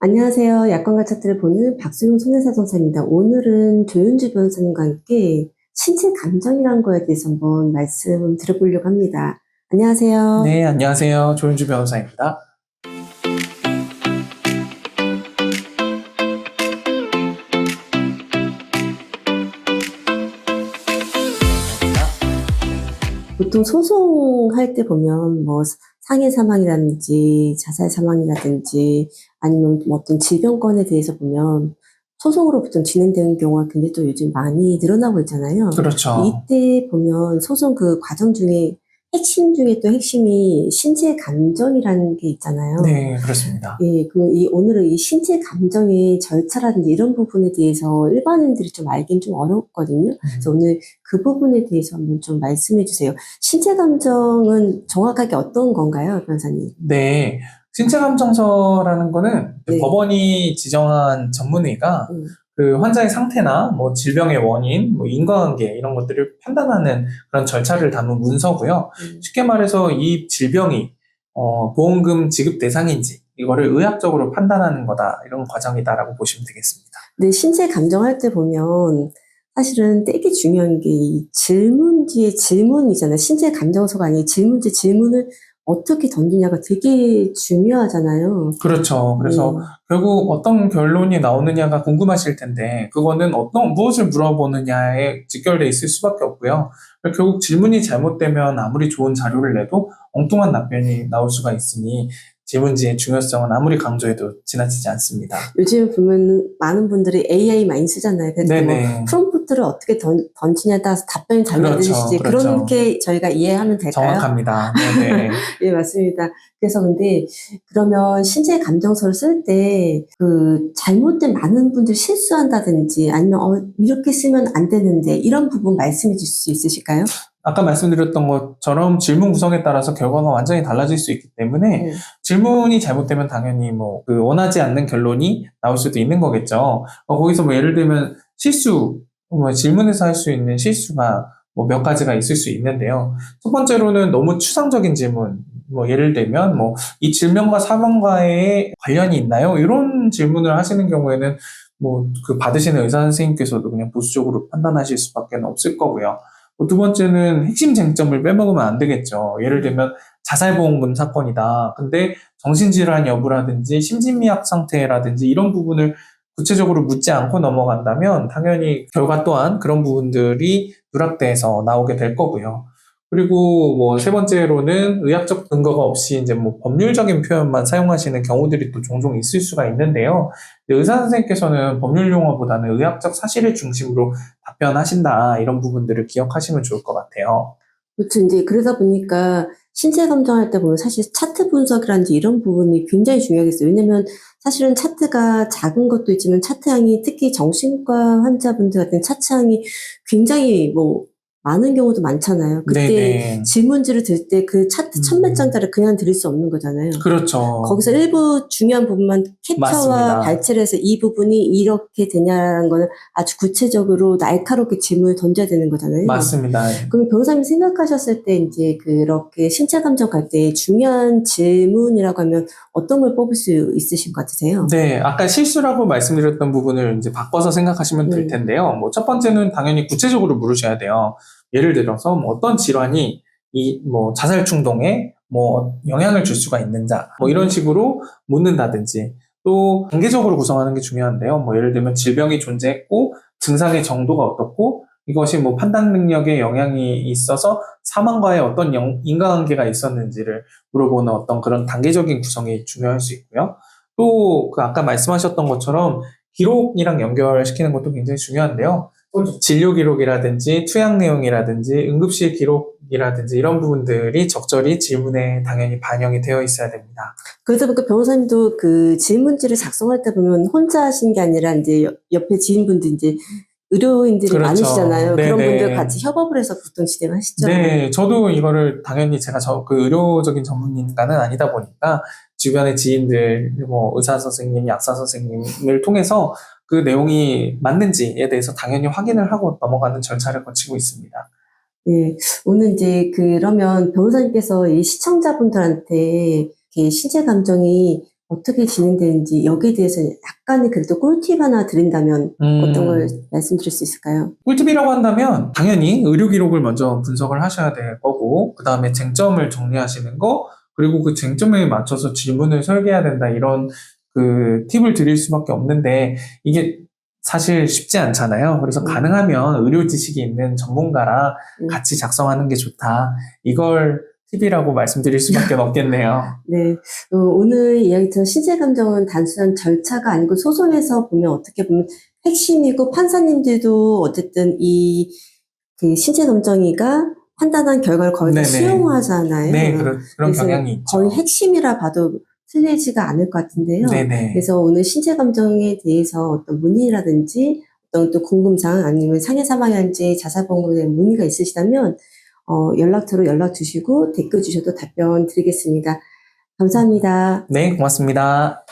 안녕하세요. 약관과 차트를 보는 박수용 손해사 전사입니다. 오늘은 조윤주 변호사님과 함께 신체 감정이란 거에 대해서 한번 말씀 드려보려고 합니다. 안녕하세요. 네, 안녕하세요. 조윤주 변호사입니다. 보통 소송할 때 보면 뭐 상해 사망이라든지 자살 사망이라든지 아니면 뭐 어떤 질병권에 대해서 보면 소송으로 보통 진행되는 경우가 굉장히 또 요즘 많이 늘어나고 있잖아요. 그렇죠. 이때 보면 소송 그 과정 중에 핵심 중에 또 핵심이 신체 감정이라는 게 있잖아요. 네, 그렇습니다. 예, 오늘은 이 신체 감정의 절차라든지 이런 부분에 대해서 일반인들이 좀 알긴 좀 어렵거든요. 그래서 오늘 그 부분에 대해서 한번 좀 말씀해 주세요. 신체 감정은 정확하게 어떤 건가요, 변호사님? 네, 신체감정서라는 거는 네. 법원이 지정한 전문의가 그 환자의 상태나 뭐 질병의 원인, 뭐 인과관계 이런 것들을 판단하는 그런 절차를 담은 문서고요. 쉽게 말해서 이 질병이 보험금 지급 대상인지 이거를 의학적으로 판단하는 거다 이런 과정이다라고 보시면 되겠습니다. 네, 신체 감정할 때 보면 사실은 되게 중요한 게 이 질문 뒤에 질문이잖아요. 신체 감정서가 아니고 질문 뒤에 질문을 어떻게 던지냐가 되게 중요하잖아요. 그렇죠. 그래서 결국 어떤 결론이 나오느냐가 궁금하실 텐데, 그거는 무엇을 물어보느냐에 직결돼 있을 수밖에 없고요. 결국 질문이 잘못되면 아무리 좋은 자료를 내도 엉뚱한 답변이 나올 수가 있으니, 질문지의 중요성은 아무리 강조해도 지나치지 않습니다. 요즘 보면 많은 분들이 AI 많이 쓰잖아요. 그래서 뭐 네네. 프롬프트를 어떻게 던지냐에 따라서 답변이 달라지시지. 그렇죠. 그렇게 저희가 이해하면 될까요? 정확합니다. 네네. 예, 맞습니다. 그래서 근데 그러면 신체 감정서를 쓸 때 그 잘못된 많은 분들이 실수한다든지 아니면 이렇게 쓰면 안 되는데 이런 부분 말씀해 주실 수 있으실까요? 아까 말씀드렸던 것처럼 질문 구성에 따라서 결과가 완전히 달라질 수 있기 때문에 질문이 잘못되면 당연히 뭐 그 원하지 않는 결론이 나올 수도 있는 거겠죠. 거기서 뭐 예를 들면 실수, 뭐 질문에서 할 수 있는 실수가 뭐 몇 가지가 있을 수 있는데요. 첫 번째로는 너무 추상적인 질문, 뭐 예를 들면 뭐 이 질병과 사망과의 관련이 있나요? 이런 질문을 하시는 경우에는 뭐 그 받으시는 의사 선생님께서도 그냥 보수적으로 판단하실 수밖에 없을 거고요. 두 번째는 핵심 쟁점을 빼먹으면 안 되겠죠. 예를 들면 자살보험금 사건이다. 근데 정신질환 여부라든지 심신미약 상태라든지 이런 부분을 구체적으로 묻지 않고 넘어간다면 당연히 결과 또한 그런 부분들이 누락돼서 나오게 될 거고요. 그리고 뭐 세 번째로는 의학적 근거가 없이 이제 뭐 법률적인 표현만 사용하시는 경우들이 또 종종 있을 수가 있는데요. 의사 선생님께서는 법률 용어보다는 의학적 사실을 중심으로 답변하신다 이런 부분들을 기억하시면 좋을 것 같아요. 그렇죠. 이제 그러다 보니까 신체 감정할 때 보면 사실 차트 분석이라든지 이런 부분이 굉장히 중요하겠어요. 왜냐면 사실은 차트가 작은 것도 있지만 차트량이 특히 정신과 환자분들 같은 차트량이 굉장히 뭐 많은 경우도 많잖아요. 그때 네네. 질문지를 들 때 그 차트 천몇 장짜리 그냥 드릴 수 없는 거잖아요. 그렇죠. 거기서 일부 중요한 부분만 캡처와 맞습니다. 발췌를 해서 이 부분이 이렇게 되냐라는 거는 아주 구체적으로 날카롭게 질문을 던져야 되는 거잖아요. 맞습니다. 그럼 변호사님 생각하셨을 때 이제 그렇게 신체 감정 갈 때 중요한 질문이라고 하면 어떤 걸 뽑을 수 있으신 것 같으세요? 네, 아까 실수라고 말씀드렸던 부분을 이제 바꿔서 생각하시면 될 텐데요. 뭐 첫 번째는 당연히 구체적으로 물으셔야 돼요. 예를 들어서 뭐 어떤 질환이 이 뭐 자살 충동에 뭐 영향을 줄 수가 있는자, 뭐 이런 식으로 묻는다든지 또 단계적으로 구성하는 게 중요한데요. 뭐 예를 들면 질병이 존재했고 증상의 정도가 어떻고 이것이 뭐 판단 능력에 영향이 있어서 사망과의 어떤 인과관계가 있었는지를 물어보는 어떤 그런 단계적인 구성이 중요할 수 있고요. 또 그 아까 말씀하셨던 것처럼 기록이랑 연결시키는 것도 굉장히 중요한데요. 진료 기록이라든지 투약 내용이라든지 응급실 기록이라든지 이런 부분들이 적절히 질문에 당연히 반영이 되어 있어야 됩니다. 그러다 보니까 변호사님도 그 질문지를 작성할 때 보면 혼자 하신 게 아니라 이제 옆에 지인분들 이제 의료인들이 그렇죠. 많으시잖아요. 그런 네네. 분들 같이 협업을 해서 보통 진행하시죠? 네, 저도 이거를 당연히 제가 그 의료적인 전문가는 아니다 보니까 주변의 지인들, 뭐 의사 선생님, 약사 선생님을 통해서 그 내용이 맞는지에 대해서 당연히 확인을 하고 넘어가는 절차를 거치고 있습니다. 예. 오늘 이제 그러면 변호사님께서 이 시청자분들한테 이렇게 신체 감정이 어떻게 진행되는지 여기에 대해서 약간의 그래도 꿀팁 하나 드린다면 어떤 걸 말씀드릴 수 있을까요? 꿀팁이라고 한다면 당연히 의료 기록을 먼저 분석을 하셔야 될 거고, 그 다음에 쟁점을 정리하시는 거, 그리고 그 쟁점에 맞춰서 질문을 설계해야 된다, 이런 그 팁을 드릴 수밖에 없는데, 이게 사실 쉽지 않잖아요. 그래서 가능하면 의료 지식이 있는 전문가랑 같이 작성하는 게 좋다, 이걸 팁이라고 말씀드릴 수밖에 없겠네요. 네, 오늘 이야기처럼 신체감정은 단순한 절차가 아니고 소송에서 보면 어떻게 보면 핵심이고 판사님들도 어쨌든 그 신체감정이가 판단한 결과를 거의 다 네네. 수용하잖아요. 네, 그런 그래서 경향이 있죠. 거의 핵심이라 봐도 틀리지가 않을 것 같은데요. 네네. 그래서 오늘 신체감정에 대해서 어떤 문의라든지 어떤 또 궁금사항 아니면 상해사망이라든지 자살보험에 대한 문의가 있으시다면 연락처로 연락 주시고 댓글 주셔도 답변 드리겠습니다. 감사합니다. 네, 고맙습니다.